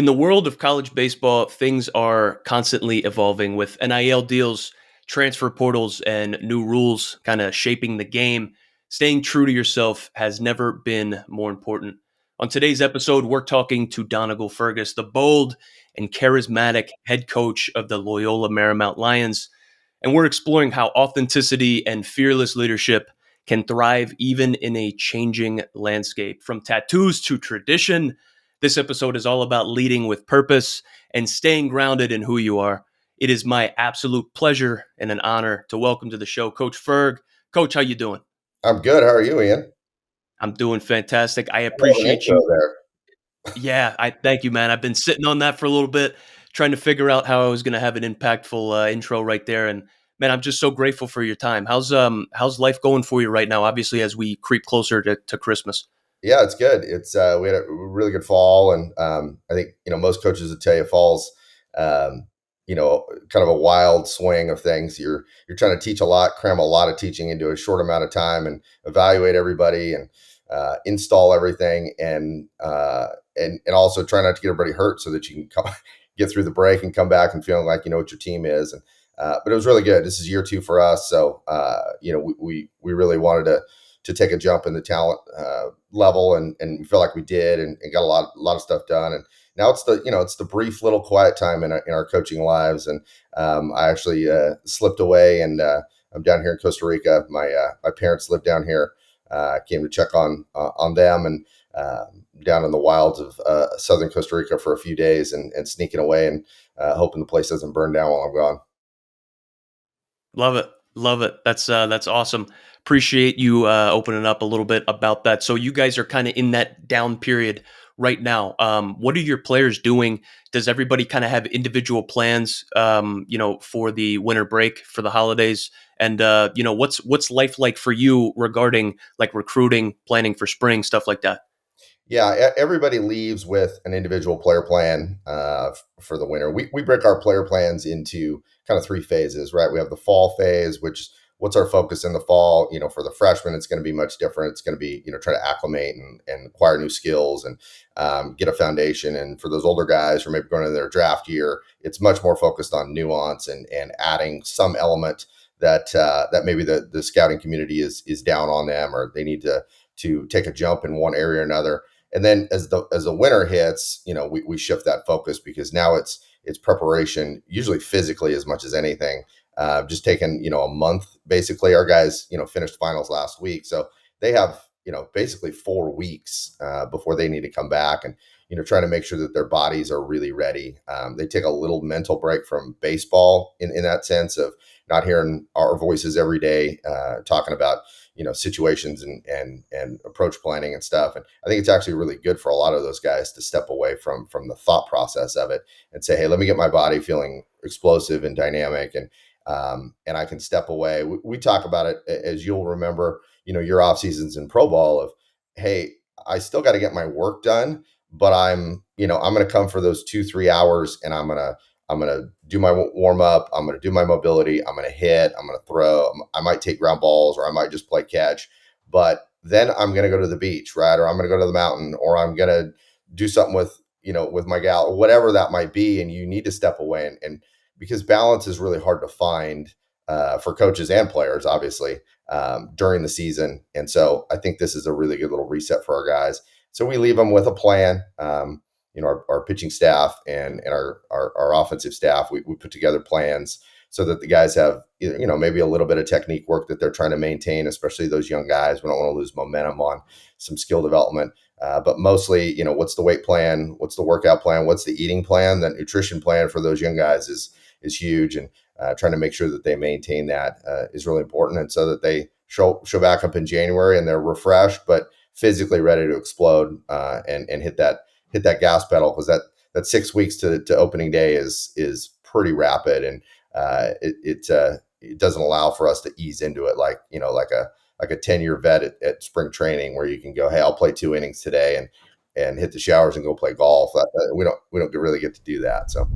In the world of college baseball, things are constantly evolving with NIL deals, transfer portals, and new rules kind of shaping the game. Staying true to yourself has never been more important. On today's episode, we're talking to Donegal Fergus, the bold and charismatic head coach of the Loyola Marymount Lions. And we're exploring how authenticity and fearless leadership can thrive even in a changing landscape. From tattoos to tradition, this episode is all about leading with purpose and staying grounded in who you are. It is my absolute pleasure and an honor to welcome to the show Coach Ferg. Coach, how you doing? I'm good. How are you, Ian? I'm doing fantastic. I I love an appreciate intro you. there. Yeah, I thank you, man. I've been sitting on that for a little bit, trying to figure out how I was going to have an impactful intro right there. And man, I'm just so grateful for your time. How's life going for you right now? Obviously, as we creep closer to Christmas. Yeah, it's good. It's we had a really good fall, and I think most coaches would tell you falls, um, kind of a wild swing of things. You're trying to teach a lot, cram a lot of teaching into a short amount of time, and evaluate everybody and install everything, and also try not to get everybody hurt so that you can get through the break and come back and feeling like you know what your team is. And but it was really good. This is year two for us, so we really wanted to take a jump in the talent level, and we feel like we did, and got a lot of stuff done. And now it's the brief little quiet time in our coaching lives. And I actually slipped away, and I'm down here in Costa Rica. My parents live down here. I came to check on them, and down in the wilds of southern Costa Rica for a few days, and sneaking away, and hoping the place doesn't burn down while I'm gone. Love it. Love it. That's awesome. Appreciate you opening up a little bit about that. So you guys are kind of in that down period right now. What are your players doing? Does everybody kind of have individual plans, for the winter break, for the holidays? And what's life like for you regarding like recruiting, planning for spring, stuff like that? Yeah, everybody leaves with an individual player plan for the winter. We break our player plans into kind of three phases, right? We have the fall phase, which is what's our focus in the fall. For the freshmen, it's going to be much different. It's going to be try to acclimate and acquire new skills, and get a foundation. And for those older guys who are maybe going into their draft year, it's much more focused on nuance and adding some element that maybe the scouting community is down on them, or they need to take a jump in one area or another. And then as the winter hits, we shift that focus, because now it's preparation, usually physically as much as anything. Just taking a month basically. Our guys finished finals last week, so they have basically 4 weeks before they need to come back, and trying to make sure that their bodies are really ready. They take a little mental break from baseball in that sense of not hearing our voices every day talking about situations and approach planning and stuff. And I think it's actually really good for a lot of those guys to step away from the thought process of it, and say, hey, let me get my body feeling explosive and dynamic, and I can step away. We talk about it, as you'll remember, your off seasons in pro ball, of, hey, I still got to get my work done, but I'm going to come for those 2-3 hours, and I'm going to do my warm up. I'm going to do my mobility. I'm going to hit. I'm going to throw. I might take ground balls, or I might just play catch. But then I'm going to go to the beach, right? Or I'm going to go to the mountain, or I'm going to do something with my gal, or whatever that might be. And you need to step away, and because balance is really hard to find for coaches and players, obviously, during the season. And so I think this is a really good little reset for our guys. So we leave them with a plan. Our pitching staff and our offensive staff, we put together plans so that the guys have maybe a little bit of technique work that they're trying to maintain, especially those young guys. We don't want to lose momentum on some skill development, but mostly, what's the weight plan, what's the workout plan, what's the eating plan, the nutrition plan for those young guys is huge, and trying to make sure that they maintain that is really important, and so that they show back up in January and they're refreshed, but physically ready to explode and hit that gas pedal, because that 6 weeks to opening day is pretty rapid, and it doesn't allow for us to ease into it like a 10-year vet at spring training, where you can go, hey, I'll play 2 innings today and hit the showers and go play golf. We don't really get to do that. So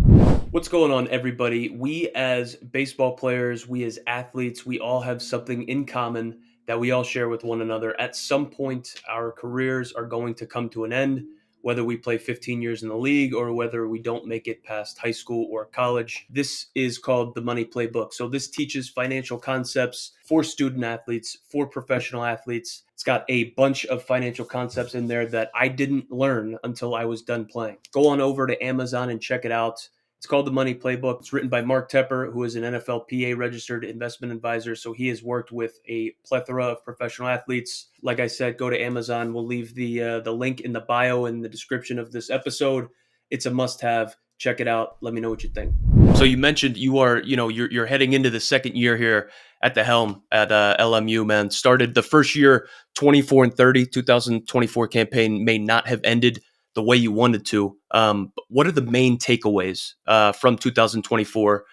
What's going on, everybody? We as baseball players, we as athletes, we all have something in common that we all share with one another. At some point, our careers are going to come to an end. whether we play 15 years in the league or whether we don't make it past high school or college. This is called the Money Playbook. So this teaches financial concepts for student athletes, for professional athletes. It's got a bunch of financial concepts in there that I didn't learn until I was done playing. Go on over to Amazon and check it out. It's called The Money Playbook. It's written by Mark Tepper, who is an NFLPA registered investment advisor. So he has worked with a plethora of professional athletes. Like I said, go to Amazon. We'll leave the link in the bio and the description of this episode. It's a must-have. Check it out. Let me know what you think. So you mentioned you are, you're heading into the second year here at the helm at LMU, man. Started the first year 24-30. 2024 campaign may not have ended the way you wanted to. But what are the main takeaways from 2024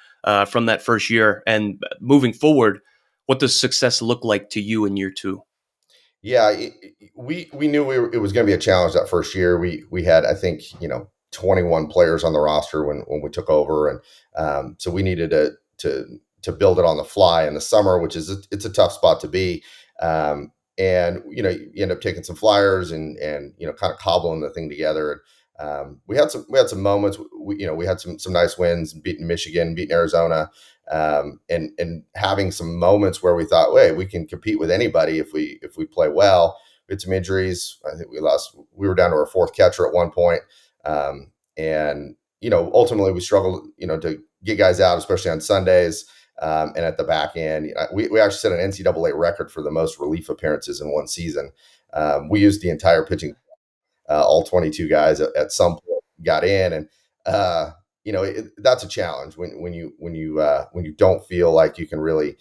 from that first year, and moving forward? What does success look like to you in year two? Yeah, we knew it was going to be a challenge that first year. We had, I think, 21 players on the roster when we took over, and so we needed to build it on the fly in the summer, which is it's a tough spot to be. And you end up taking some flyers and kind of cobbling the thing together. We had some moments. We had some nice wins, beating Michigan, beating Arizona, and having some moments where we thought, wait, we can compete with anybody if we play well. We had some injuries. I think we were down to our fourth catcher at one point. And ultimately we struggled, to get guys out, especially on Sundays. And at the back end, we actually set an NCAA record for the most relief appearances in one season. We used the entire pitching, all 22 guys at some point got in, and that's a challenge when you don't feel like you can really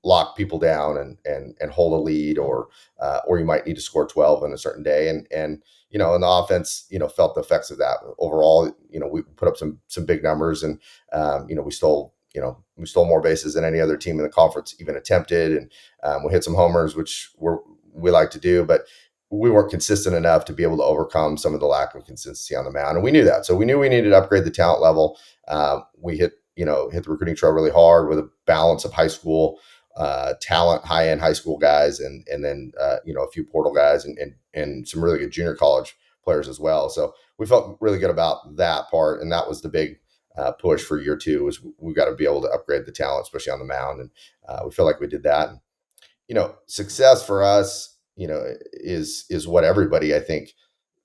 lock people down and hold a lead, or you might need to score 12 in a certain day, and and the offense felt the effects of that. Overall, we put up some big numbers, and we stole more bases than any other team in the conference even attempted, and we hit some homers, which we like to do, but we weren't consistent enough to be able to overcome some of the lack of consistency on the mound, and we knew that. So we knew we needed to upgrade the talent level. We hit the recruiting trail really hard with a balance of high school talent, high end high school guys, and then a few portal guys, and some really good junior college players as well. So we felt really good about that part, and that was the big push for year two. Was we've got to be able to upgrade the talent, especially on the mound, and we feel like we did that. Success for us, is what everybody, I think,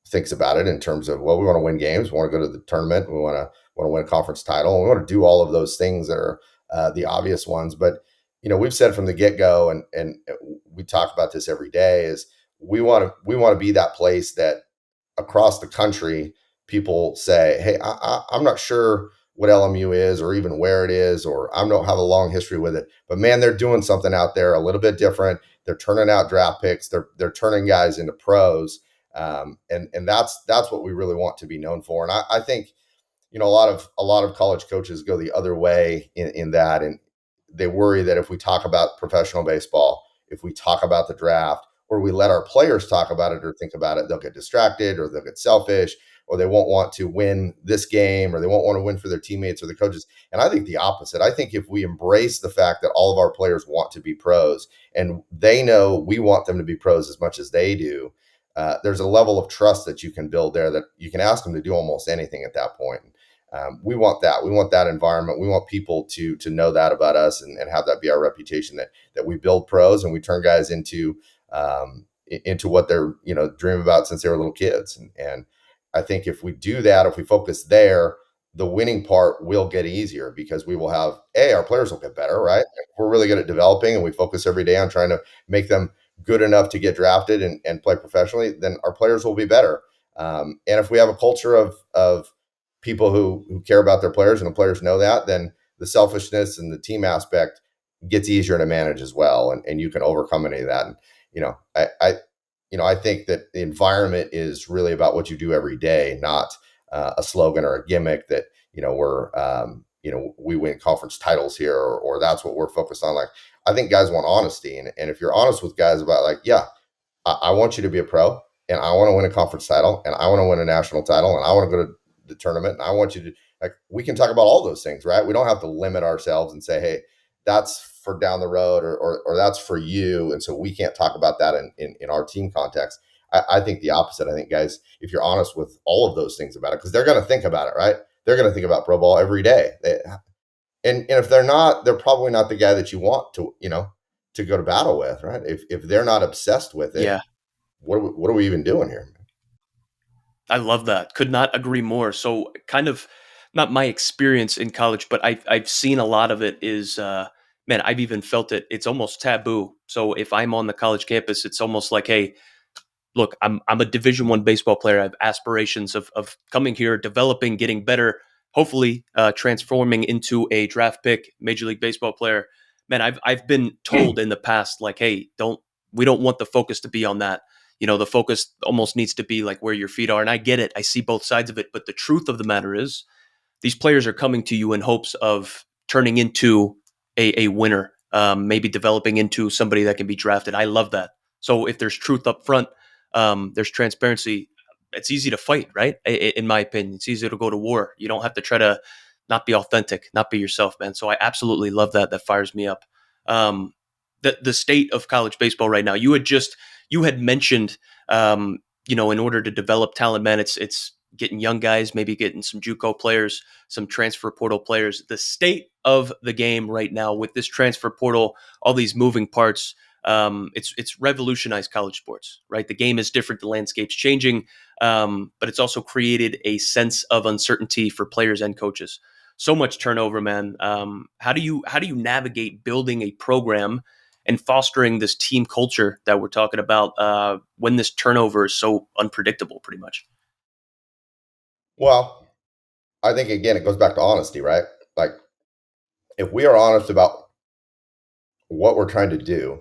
thinks about it in terms of, well, we want to win games, we want to go to the tournament, we want to win a conference title, and we want to do all of those things that are the obvious ones. But we've said from the get go, and we talk about this every day, is we want to be that place that across the country people say, hey, I'm not sure what LMU is, or even where it is, or I don't have a long history with it, but man, they're doing something out there a little bit different. They're turning out draft picks. They're turning guys into pros. And that's what we really want to be known for. And I think, a lot of college coaches go the other way in that. And they worry that if we talk about professional baseball, if we talk about the draft, or we let our players talk about it or think about it, they'll get distracted, or they'll get selfish, or they won't want to win this game, or they won't want to win for their teammates or the coaches. And I think the opposite. I think if we embrace the fact that all of our players want to be pros, and they know we want them to be pros as much as they do, there's a level of trust that you can build there, that you can ask them to do almost anything at that point. We want that. We want that environment. We want people to know that about us, and have that be our reputation, that we build pros and we turn guys into what they're dream about since they were little kids. And I think if we do that, if we focus there, the winning part will get easier, because we will have our players will get better, right? If we're really good at developing, and we focus every day on trying to make them good enough to get drafted and play professionally, then our players will be better. And if we have a culture of people who care about their players, and the players know that, then the selfishness and the team aspect gets easier to manage as well, and you can overcome any of that. And I think that the environment is really about what you do every day, not a slogan or a gimmick that we win conference titles here, or that's what we're focused on. Like, I think guys want honesty, and if you're honest with guys about, like, yeah, I want you to be a pro, and I want to win a conference title, and I want to win a national title, and I want to go to the tournament, and I want you to, like, we can talk about all those things, right? We don't have to limit ourselves and say, hey, that's for down the road, or that's for you, and so we can't talk about that in our team context. I think the opposite. I think guys, if you're honest with all of those things about it, because they're going to think about it, right? They're going to think about pro ball every day. And if they're not, they're probably not the guy that you want to, to go to battle with, right? If they're not obsessed with it, Yeah, what are we even doing here? I love that. Could not agree more. So, kind of not my experience in college, but I've seen a lot of it. Is man, I've even felt it. It's almost taboo. So if I'm on the college campus, it's almost like, hey, look, I'm a Division I baseball player. I have aspirations of coming here, developing, getting better, hopefully transforming into a draft pick, Major League Baseball player. Man, I've been told in the past, like, hey, we don't want the focus to be on that. The focus almost needs to be like where your feet are. And I get it. I see both sides of it. But the truth of the matter is, these players are coming to you in hopes of turning into a winner, maybe developing into somebody that can be drafted. I love that. So if there's truth up front, there's transparency. It's easy to fight, right? In my opinion, it's easy to go to war. You don't have to try to not be authentic, not be yourself, man. So I absolutely love that. That fires me up. Um, the state of college baseball right now. You had mentioned, in order to develop talent, man, it's getting young guys, maybe getting some JUCO players, some transfer portal players. The state of the game right now with this transfer portal, all these moving parts, it's revolutionized college sports, right? The game is different, the landscape's changing, but it's also created a sense of uncertainty for players and coaches. So much turnover, man. How do you navigate building a program and fostering this team culture that we're talking about when this turnover is so unpredictable, pretty much? Well, I think again, it goes back to honesty, right? Like if we are honest about what we're trying to do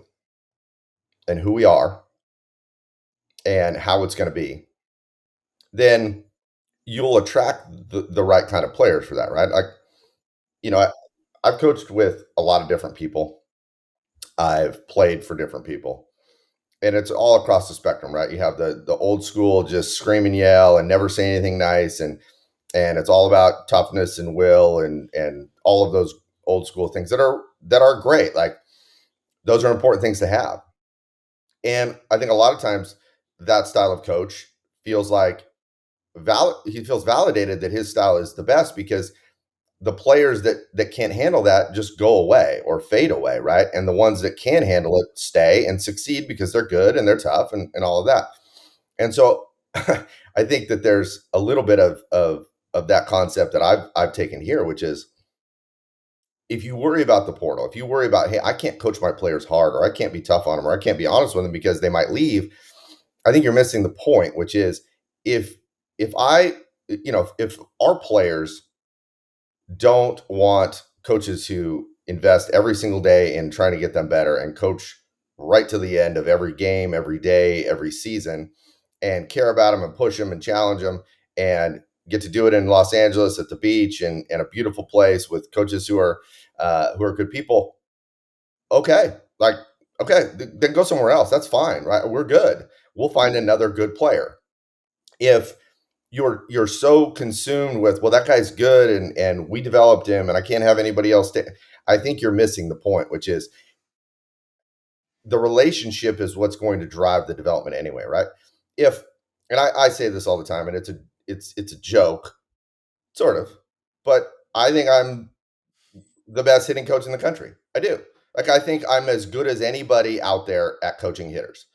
and who we are and how it's going to be, then you'll attract the right kind of players for that, right? Like, you know, I, I've coached with a lot of different people. I've played for different people. And it's all across the spectrum, right? You have the old school just scream and yell and never say anything nice, and it's all about toughness and will and all of those old school things that are great. Like those are important things to have. And I think a lot of times that style of coach feels like he feels validated that his style is the best because the players that can't handle that just go away or fade away, right? And the ones that can handle it stay and succeed because they're good and they're tough and all of that. And so I think that there's a little bit of that concept that I've taken here, which is if you worry about the portal, if you worry about, hey, I can't coach my players hard, or I can't be tough on them, or I can't be honest with them because they might leave, I think you're missing the point, which is if if I if our players don't want coaches who invest every single day in trying to get them better and coach right to the end of every game, every day, every season, and care about them and push them and challenge them and get to do it in Los Angeles at the beach and a beautiful place with coaches who are good people. Okay, like okay, then go somewhere else. That's fine, right? We're good. We'll find another good player. If you're so consumed with, well, that guy's good and we developed him and I can't have anybody else I think you're missing the point, which is the relationship is what's going to drive the development anyway, right? If and I say this all the time, and it's a joke, sort of, but I think I'm the best hitting coach in the country. I do. Like I think I'm as good as anybody out there at coaching hitters,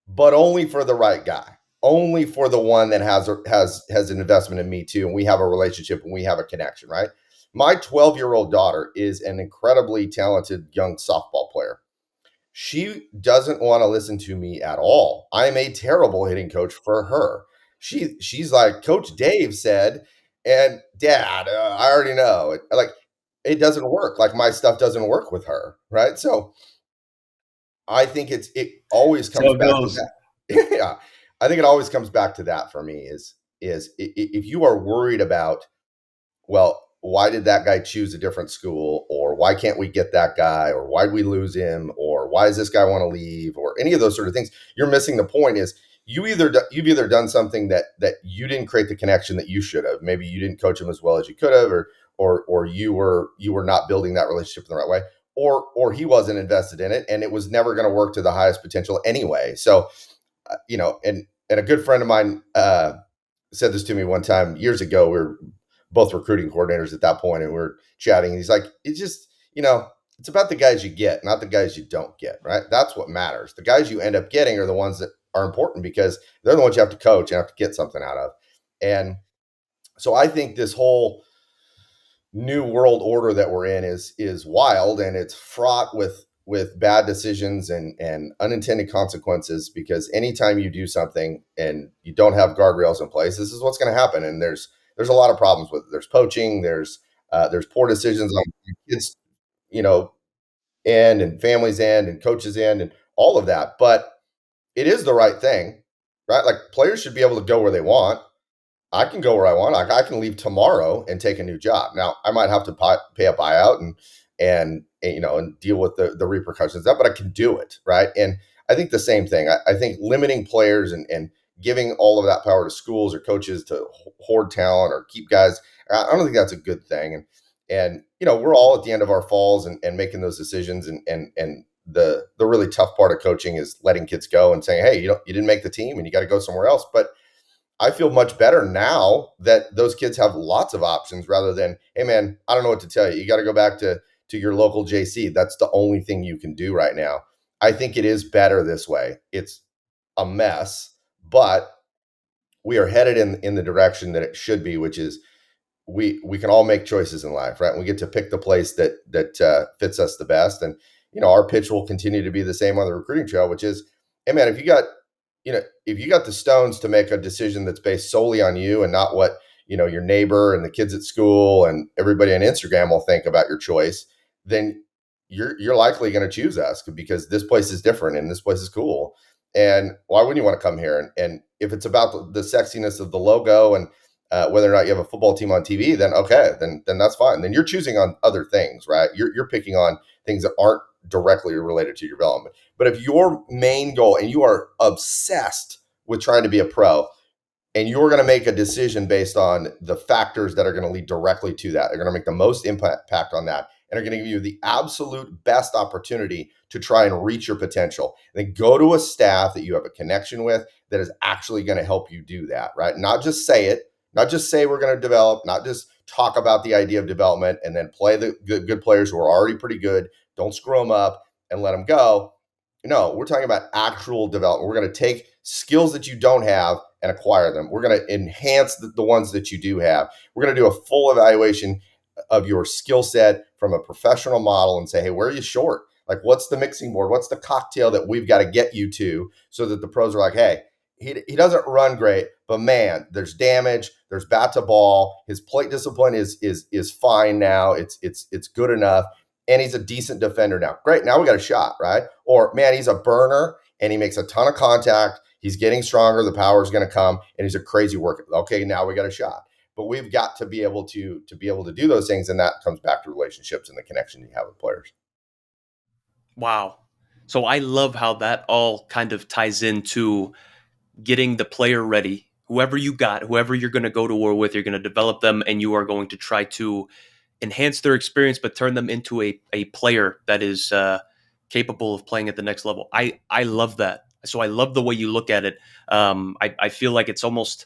but only for the right guy. Only for the one that has an investment in me too, and we have a relationship and we have a connection, right? My 12-year-old daughter is an incredibly talented young softball player. She doesn't want to listen to me at all. I'm a terrible hitting coach for her. She's like, Coach Dave said, and Dad, I already know. Like it doesn't work. Like my stuff doesn't work with her, right? So I think it always So comes it back to goes. that. Yeah. I think it always comes back to that for me if you are worried about, well, why did that guy choose a different school, or why can't we get that guy, or why did we lose him, or why does this guy want to leave, or any of those sort of things, you're missing the point. Is you've either done something that you didn't create the connection that you should have. Maybe you didn't coach him as well as you could have, or you were not building that relationship in the right way, or he wasn't invested in it and it was never going to work to the highest potential anyway. So and a good friend of mine said this to me one time years ago. We were both recruiting coordinators at that point, and we are chatting. And he's like, "It's just, it's about the guys you get, not the guys you don't get, right? That's what matters. The guys you end up getting are the ones that are important because they're the ones you have to coach and have to get something out of." And so I think this whole new world order that we're in is wild, and it's fraught with bad decisions and unintended consequences, because anytime you do something and you don't have guardrails in place, this is what's going to happen. And there's a lot of problems with it. There's poaching, there's poor decisions on kids, you know end and families end and coaches end and all of that. But it is the right thing, right? Like, players should be able to go where they want. I can go where I want. I can leave tomorrow and take a new job. Now, I might have to pay a buyout and deal with the repercussions of that, but I can do it, right? And I think the same thing. I think limiting players and giving all of that power to schools or coaches to hoard talent or keep guys, I don't think that's a good thing. And we're all at the end of our falls and making those decisions. And the really tough part of coaching is letting kids go and saying, hey, you didn't make the team and you got to go somewhere else. But I feel much better now that those kids have lots of options, rather than, hey man, I don't know what to tell you. You got to go back to your local JC. That's the only thing you can do right now. I think it is better this way. It's a mess, but we are headed in the direction that it should be, which is we can all make choices in life, right? We get to pick the place that fits us the best. And our pitch will continue to be the same on the recruiting trail, which is, hey man, if you got the stones to make a decision that's based solely on you and not what your neighbor and the kids at school and everybody on Instagram will think about your choice, then you're likely going to choose us because this place is different and this place is cool. And why wouldn't you want to come here? And if it's about the sexiness of the logo and whether or not you have a football team on TV, then okay, then that's fine. Then you're choosing on other things, right? You're picking on things that aren't directly related to your development. But if your main goal, and you are obsessed with trying to be a pro, and you're going to make a decision based on the factors that are going to lead directly to that, they're going to make the most impact on that, and are going to give you the absolute best opportunity to try and reach your potential. And then go to a staff that you have a connection with that is actually going to help you do that, right? Not just say it, not just say we're going to develop, not just talk about the idea of development and then play the good players who are already pretty good. Don't screw them up and let them go. No, we're talking about actual development. We're going to take skills that you don't have and acquire them. We're going to enhance the ones that you do have. We're going to do a full evaluation of your skill set from a professional model and say, hey, where are you short? Like, what's the mixing board? What's the cocktail that we've got to get you to, so that the pros are like, hey, he doesn't run great, but man, there's damage, there's bat to ball. His plate discipline is fine now. It's good enough. And he's a decent defender now. Great. Now we got a shot, right? Or man, he's a burner and he makes a ton of contact. He's getting stronger. The power is going to come, and he's a crazy worker. Okay, now we got a shot. But we've got to be able to do those things, and that comes back to relationships and the connection you have with players. Wow. So I love how that all kind of ties into getting the player ready. Whoever you got, whoever you're going to go to war with, you're going to develop them, and you are going to try to enhance their experience, but turn them into a player that is capable of playing at the next level. I love that. So I love the way you look at it. I feel like it's almost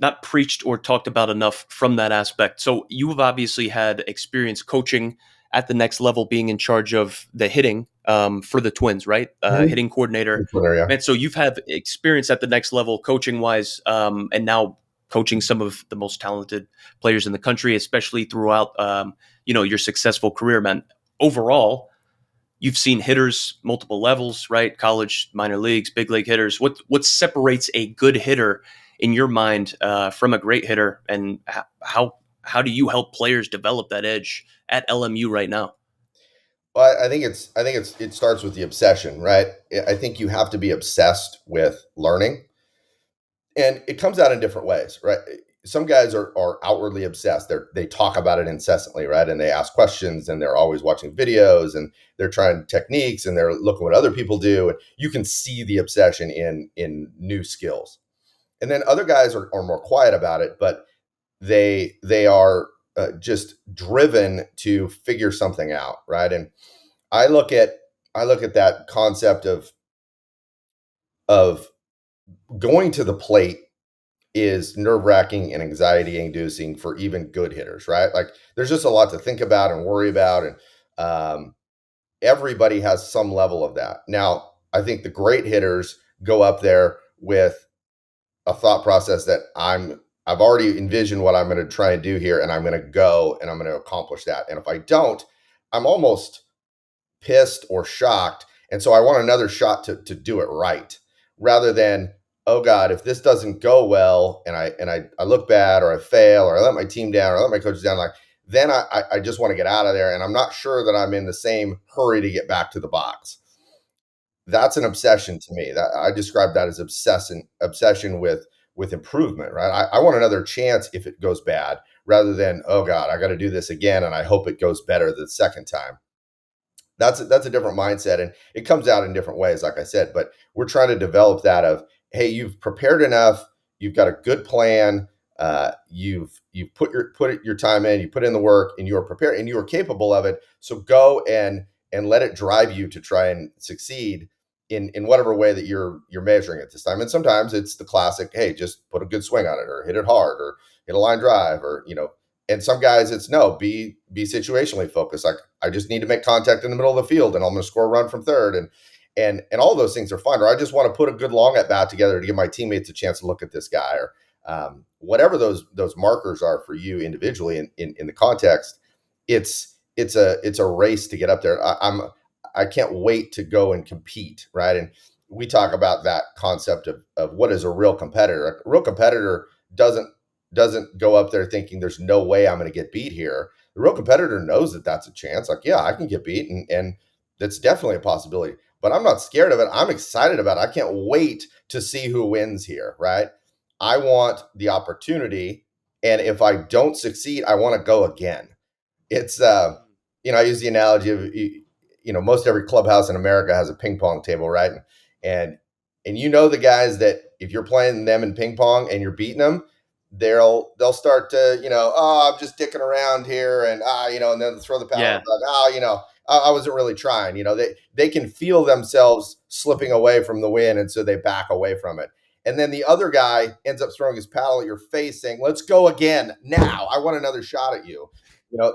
not preached or talked about enough from that aspect. So you've obviously had experience coaching at the next level, being in charge of the hitting for the Twins, right? Hitting coordinator. Yeah. And so you've had experience at the next level coaching wise, and now coaching some of the most talented players in the country, especially throughout, your successful career, man. Overall, you've seen hitters multiple levels, right? College, minor leagues, big league hitters. What separates a good hitter in your mind from a great hitter, and how do you help players develop that edge at LMU right now? Well, it starts with the obsession, right? I think you have to be obsessed with learning, and it comes out in different ways, right? Some guys are outwardly obsessed. They talk about it incessantly, right? And they ask questions, and they're always watching videos, and they're trying techniques, and they're looking what other people do. And you can see the obsession in new skills. And then other guys are more quiet about it, but they are just driven to figure something out, right? And I look at that concept of going to the plate is nerve-wracking and anxiety inducing for even good hitters, right? Like there's just a lot to think about and worry about. And everybody has some level of that. Now, I think the great hitters go up there with a thought process that I've already envisioned what I'm going to try and do here, and I'm going to go and I'm going to accomplish that. And if I don't, I'm almost pissed or shocked. And so I want another shot to do it right, rather than, oh God, if this doesn't go well and I look bad, or I fail, or I let my team down, or I let my coaches down, like then I just want to get out of there. And I'm not sure that I'm in the same hurry to get back to the box. That's an obsession to me. That I describe that as obsession with improvement, right? I want another chance if it goes bad, rather than, oh God, I got to do this again and I hope it goes better the second time. That's a different mindset, and it comes out in different ways, like I said. But we're trying to develop that of, hey, you've prepared enough, you've got a good plan, you've put your time in, you put in the work, and you are prepared and you are capable of it. So go and let it drive you to try and succeed in whatever way that you're measuring it this time. And sometimes it's the classic, hey, just put a good swing on it, or hit it hard, or hit a line drive, or and some guys it's no, be situationally focused. Like I just need to make contact in the middle of the field and I'm going to score a run from third, and all those things are fine. Or I just want to put a good long at bat together to give my teammates a chance to look at this guy, or whatever those markers are for you individually in the context. It's a race to get up there. I can't wait to go and compete, right? And we talk about that concept of what is a real competitor. A real competitor doesn't go up there thinking there's no way I'm going to get beat here. The real competitor knows that that's a chance. Like, yeah, I can get beat, and that's definitely a possibility. But I'm not scared of it. I'm excited about it. I can't wait to see who wins here, right? I want the opportunity, and if I don't succeed, I want to go again. It's I use the analogy of most every clubhouse in America has a ping pong table, right? And the guys that if you're playing them in ping pong and you're beating them, they'll start to oh, I'm just dicking around here, and and then throw the paddle, Yeah. like, oh, I wasn't really trying. They can feel themselves slipping away from the win, and so they back away from it. And then the other guy ends up throwing his paddle at your face, saying, "Let's go again now. I want another shot at you."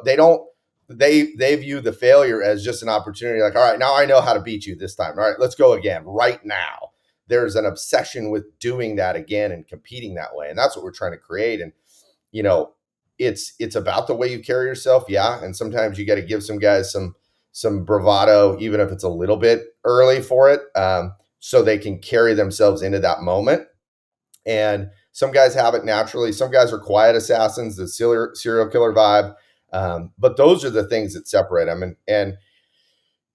They don't. They view the failure as just an opportunity. Like, all right, now I know how to beat you this time. All right, let's go again right now. There's an obsession with doing that again and competing that way, and that's what we're trying to create. And you know, it's about the way you carry yourself, yeah. And sometimes you got to give some guys some bravado, even if it's a little bit early for it, so they can carry themselves into that moment. And some guys have it naturally. Some guys are quiet assassins, the serial killer vibe. But those are the things that separate them. And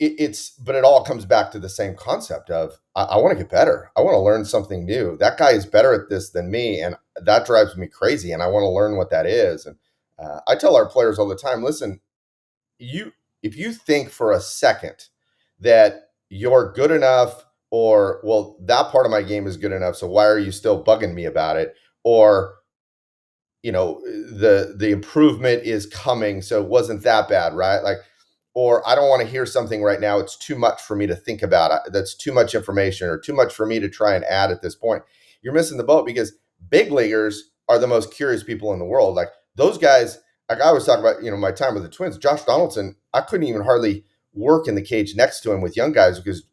but it all comes back to the same concept of I want to get better. I want to learn something new. That guy is better at this than me, and that drives me crazy. And I want to learn what that is. And I tell our players all the time, listen, you if you think for a second that you're good enough, or well, that part of my game is good enough, so why are you still bugging me about it? Or the improvement is coming, so it wasn't that bad, right? Like, or I don't want to hear something right now, it's too much for me to think about. That's too much information, or too much for me to try and add at this point. You're missing the boat, because big leaguers are the most curious people in the world. Like those guys, like I was talking about, my time with the Twins, Josh Donaldson, I couldn't even hardly work in the cage next to him with young guys, because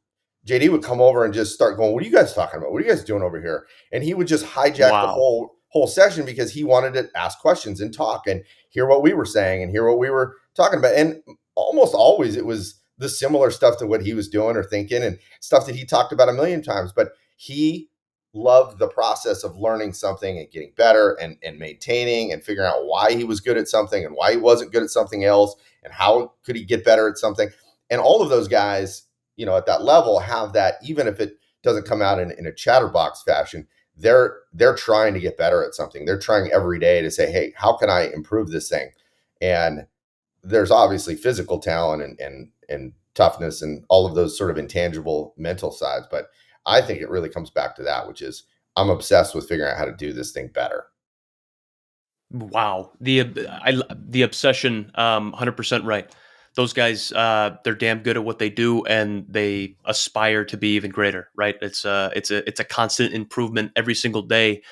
JD would come over and just start going, "What are you guys talking about? What are you guys doing over here?" And he would just hijack the Wow. whole session, because he wanted to ask questions and talk and hear what we were saying and hear what we were talking about. And almost always it was the similar stuff to what he was doing or thinking, and stuff that he talked about a million times. But he loved the process of learning something and getting better, and maintaining and figuring out why he was good at something and why he wasn't good at something else, and how could he get better at something. And all of those guys, at that level have that, even if it doesn't come out in a chatterbox fashion. They're trying to get better at something. They're trying every day to say, hey, how can I improve this thing? And there's obviously physical talent and toughness and all of those sort of intangible mental sides. But I think it really comes back to that, which is I'm obsessed with figuring out how to do this thing better. Wow. The obsession, 100% right. those guys, they're damn good at what they do, and they aspire to be even greater. Right? It's a constant improvement every single day.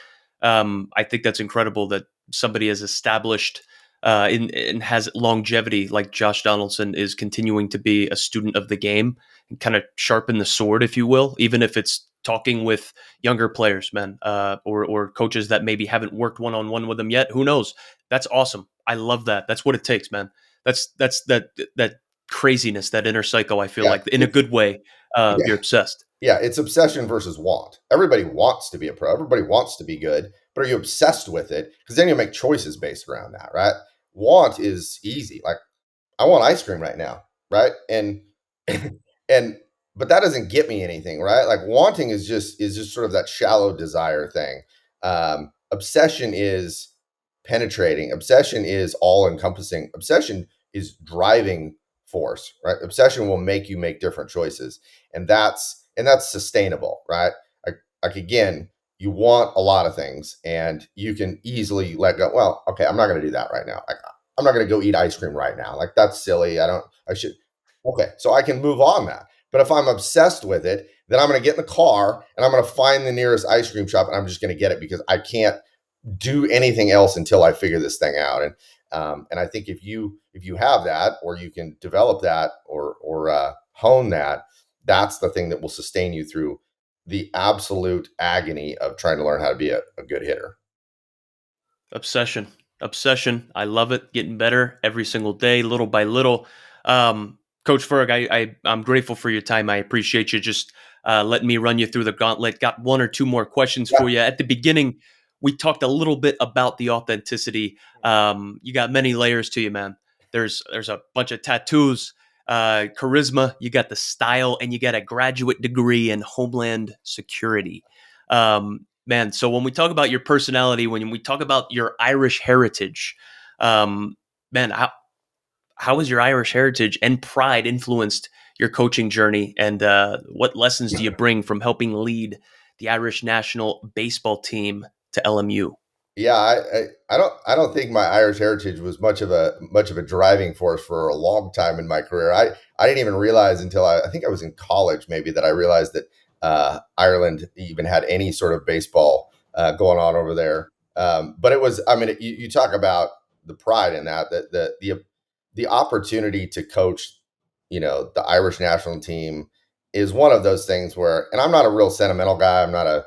I think that's incredible that somebody has established and has longevity like Josh Donaldson is continuing to be a student of the game and kind of sharpen the sword, if you will, even if it's talking with younger players, man, or coaches that maybe haven't worked one on one with them yet. Who knows? That's awesome. I love that. That's what it takes, man. That's that craziness, that inner cycle. I feel Yeah, like in a it's good way. yeah, You're obsessed. yeah, it's obsession versus want. Everybody wants to be a pro. Everybody wants to be good, but are you obsessed with it? Because then you make choices based around that, right? Want is easy. Like I want ice cream right now, right? And and but that doesn't get me anything, right? Like wanting is just sort of that shallow desire thing. Obsession is penetrating. Obsession is all encompassing. Obsession is driving force, right? Obsession will make you make different choices, and that's sustainable, right? Like again, you want a lot of things, and you can easily let go. Well, okay, I'm not going to do that right now. Like I'm not going to go eat ice cream right now. Like that's silly. I don't. I should. Okay, so I can move on that. But if I'm obsessed with it, then I'm going to get in the car and I'm going to find the nearest ice cream shop and I'm just going to get it because I can't do anything else until I figure this thing out. And I think if you have that, or you can develop that, or hone that, that's the thing that will sustain you through the absolute agony of trying to learn how to be a good hitter. Obsession. Obsession. I love it. Getting better every single day, little by little. Um, Coach Ferg, I'm grateful for your time. I appreciate you just letting me run you through the gauntlet. Got one or two more questions Yeah, for you. At the beginning, we talked a little bit about the authenticity. You got many layers to you, man. There's a bunch of tattoos, charisma. You got the style, and you got a graduate degree in Homeland Security. Man, so when we talk about your personality, when we talk about your Irish heritage, um, man, how has your Irish heritage and pride influenced your coaching journey? And what lessons do you bring from helping lead the Irish national baseball team to LMU? yeah. I don't think my Irish heritage was much of a driving force for a long time in my career. I didn't even realize until I think I was in college maybe that I realized that Ireland even had any sort of baseball going on over there. But it was, I mean, you talk about the pride in that, the opportunity to coach, the Irish national team is one of those things where, and I'm not a real sentimental guy. I'm not a,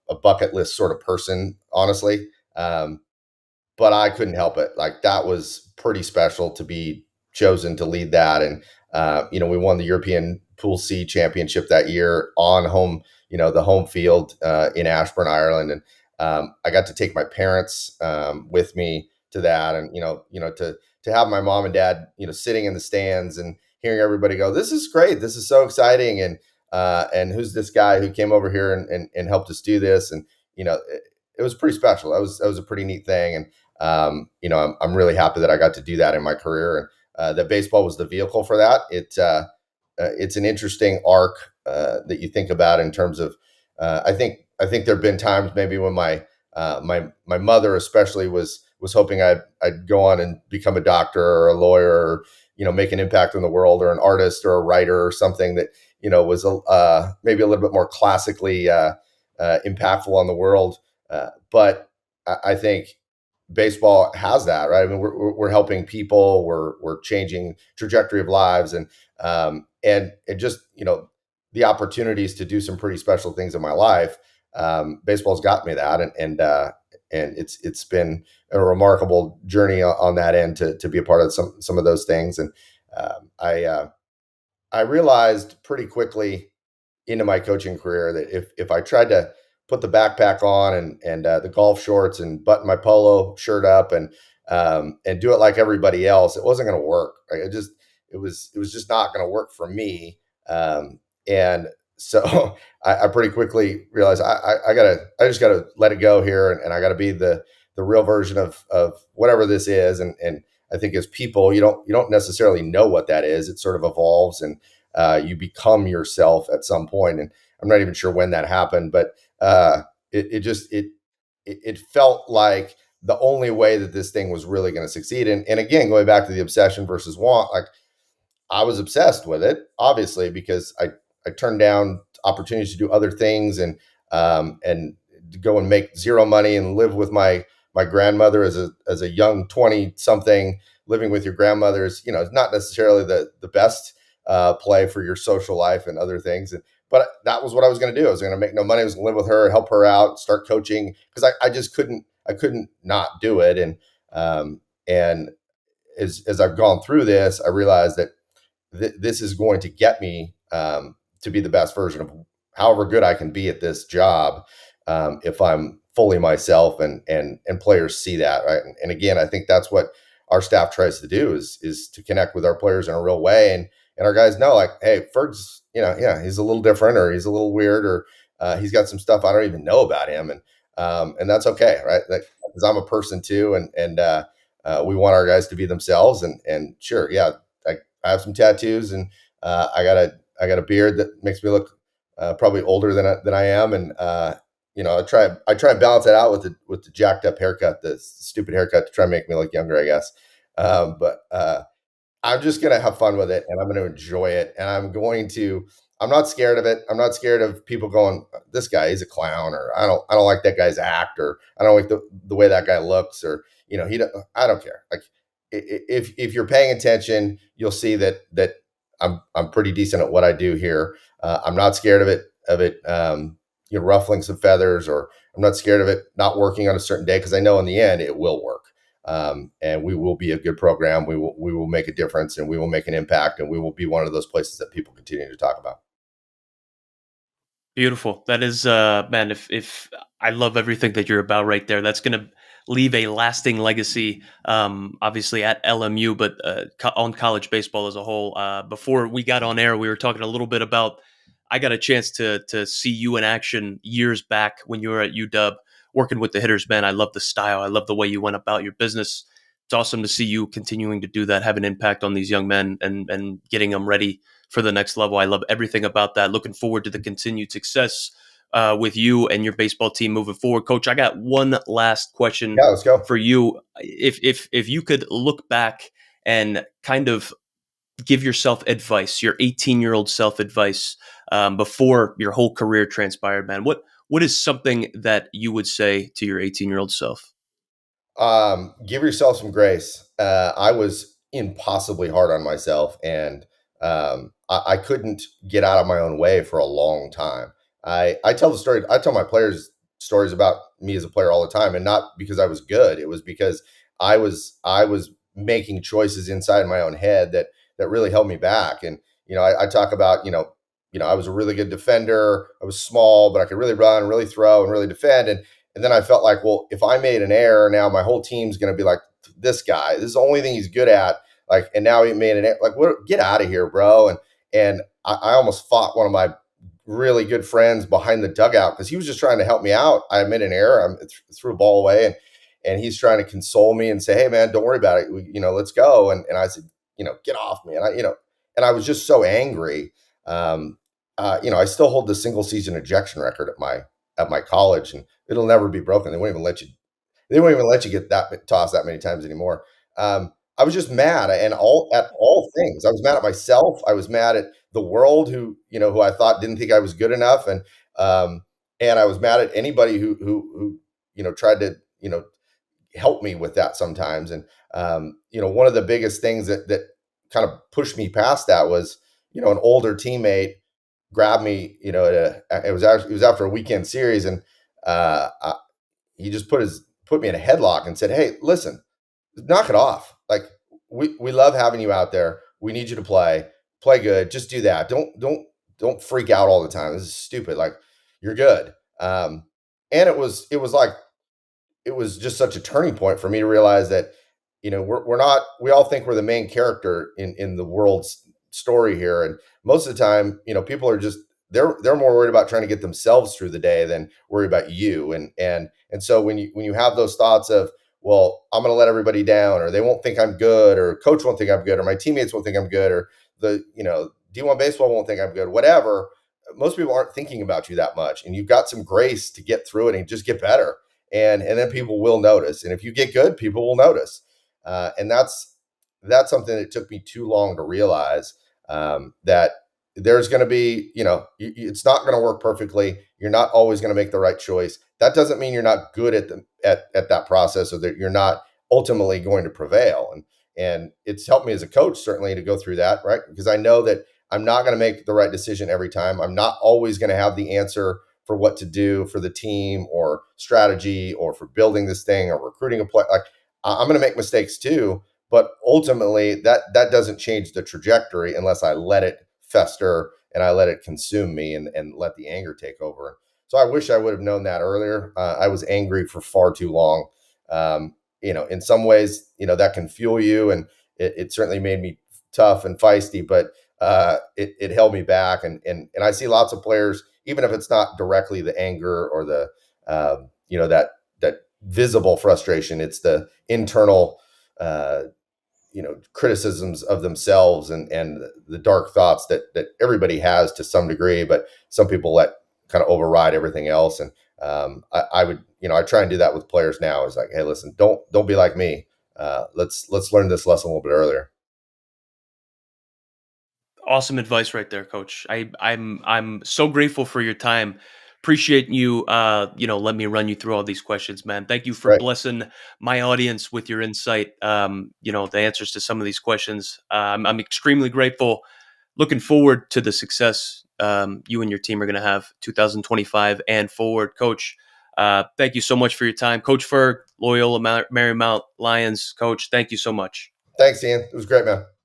a bucket list sort of person, honestly. But I couldn't help it. Like that was pretty special to be chosen to lead that. And we won the European Pool C championship that year on home, the home field in Ashburn, Ireland, and I got to take my parents with me to that, and to have my mom and dad, sitting in the stands and hearing everybody go, "This is great! This is so exciting!" And who's this guy who came over here and helped us do this? And it was pretty special. That was a pretty neat thing, and I'm really happy that I got to do that in my career, and that baseball was the vehicle for that. It's an interesting arc that you think about in terms of. I think there have been times maybe when my mother especially was hoping I'd go on and become a doctor or a lawyer, or make an impact in the world, or an artist or a writer or something that was maybe a little bit more classically impactful on the world. But I think baseball has that, right? I mean, we're helping people, we're changing trajectory of lives, and just the opportunities to do some pretty special things in my life. Baseball's got me that, and it's been a remarkable journey on that end to be a part of some of those things. And I realized pretty quickly into my coaching career that if I tried to put the backpack on and the golf shorts and button my polo shirt up and do it like everybody else, it wasn't going to work. Right? It was just not going to work for me. And so I pretty quickly realized I just gotta let it go here, and I gotta be the real version of whatever this is. And I think as people, you don't necessarily know what that is. It sort of evolves, and you become yourself at some point. And I'm not even sure when that happened, but it felt like the only way that this thing was really going to succeed. And again, going back to the obsession versus want, like I was obsessed with it, obviously, because I turned down opportunities to do other things and to go and make zero money and live with my grandmother as a young 20 something. Living with your grandmother is, is not necessarily the best play for your social life and other things. But that was what I was going to do. I was going to make no money. I was going to live with her, help her out, start coaching, because I just couldn't not do it. And as I've gone through this, I realized that this is going to get me to be the best version of however good I can be at this job, if I'm fully myself, and players see that, right? And again, I think that's what our staff tries to do is to connect with our players in a real way, and our guys know, like, hey, Ferg's, yeah, he's a little different, or he's a little weird, or he's got some stuff I don't even know about him, and that's okay, right? Because I'm a person too, and we want our guys to be themselves, and sure, yeah, I have some tattoos, and I got a beard that makes me look probably older than I am, and I try and balance it out with the jacked up haircut, the stupid haircut, to try and make me look younger, I guess. But I'm just gonna have fun with it, and I'm gonna enjoy it, and I'm not scared of it. I'm not scared of people going, "This guy, he's a clown," or I don't like that guy's act," or "I don't like the way that guy looks," or I don't care. Like, if you're paying attention, you'll see that I'm pretty decent at what I do here. I'm not scared of it ruffling some feathers, or I'm not scared of it not working on a certain day, because I know in the end it will work. And we will be a good program. We will make a difference, and we will make an impact, and we will be one of those places that people continue to talk about. Beautiful. That is, man. If I love everything that you're about right there. That's gonna leave a lasting legacy. Obviously at LMU, but on college baseball as a whole. Before we got on air, we were talking a little bit about. I got a chance to see you in action years back when you were at UW working with the hitters. Man, I love the style. I love the way you went about your business. It's awesome to see you continuing to do that, have an impact on these young men, and getting them ready for the next level. I love everything about that. Looking forward to the continued success with you and your baseball team moving forward, Coach. I got one last question Yeah, let's go. for you. If you could look back and kind of give yourself advice, your 18-year-old self advice, before your whole career transpired, man, what is something that you would say to your 18-year-old self? Give yourself some grace. I was impossibly hard on myself, and I couldn't get out of my own way for a long time. I tell the story. I tell my players stories about me as a player all the time, and not because I was good. It was because I was making choices inside my own head that really held me back. And I talk about I was a really good defender. I was small, but I could really run, really throw, and really defend. And then I felt like, well, if I made an error, now my whole team's going to be like, this guy, this is the only thing he's good at. Like, and now he made an error. Like, what? Get out of here, bro. And I almost fought one of my really good friends behind the dugout, because he was just trying to help me out. I made an error. Threw a ball away, and he's trying to console me and say, hey, man, don't worry about it. Let's go. And I said, get off me. And I was just so angry. I still hold the single season ejection record at my college, and it'll never be broken. They won't even let you get that tossed that many times anymore. I was just mad, and all at all things. I was mad at myself. I was mad at the world, who I thought didn't think I was good enough, and I was mad at anybody who tried to help me with that sometimes. And one of the biggest things that kind of pushed me past that was an older teammate grabbed me. It was after a weekend series, and he just put me in a headlock and said, "Hey, listen, knock it off. Like, we love having you out there. We need you to play good. Just do that. Don't freak out all the time. This is stupid. Like, you're good." And it was like it was just such a turning point for me to realize that we're not. We all think we're the main character in the world's story here, and most of the time, people are just they're more worried about trying to get themselves through the day than worry about you. And so when you have those thoughts of, well, I'm going to let everybody down, or they won't think I'm good, or coach won't think I'm good, or my teammates won't think I'm good, or the D1 baseball won't think I'm good, whatever. Most people aren't thinking about you that much, and you've got some grace to get through it and just get better. and then people will notice. And if you get good, people will notice. And that's something that took me too long to realize, that there's going to be, it's not going to work perfectly. You're not always going to make the right choice. That doesn't mean you're not good at that process, or that you're not ultimately going to prevail. And it's helped me as a coach, certainly, to go through that, right? Because I know that I'm not going to make the right decision every time. I'm not always going to have the answer for what to do for the team, or strategy, or for building this thing, or recruiting a play. Like, I'm going to make mistakes too, but ultimately that doesn't change the trajectory unless I let it fester and I let it consume me, and let the anger take over. So I wish I would have known that earlier. I was angry for far too long. In some ways, that can fuel you, and it certainly made me tough and feisty, but it held me back. And I see lots of players, even if it's not directly the anger or the that visible frustration, it's the internal criticisms of themselves, and the dark thoughts that everybody has to some degree, but some people let kind of override everything else. And I would, I try and do that with players now. Is like, hey, listen, don't be like me. Let's learn this lesson a little bit earlier. Awesome advice right there, coach. I'm so grateful for your time. Appreciate you let me run you through all these questions, man. Thank you for Right. blessing my audience with your insight. The answers to some of these questions. I'm extremely grateful. Looking forward to the success you and your team are going to have 2025 and forward, coach. Thank you so much for your time, Coach Ferg, Loyola Marymount Lions coach. Thank you so much. Thanks, Ian. It was great, man.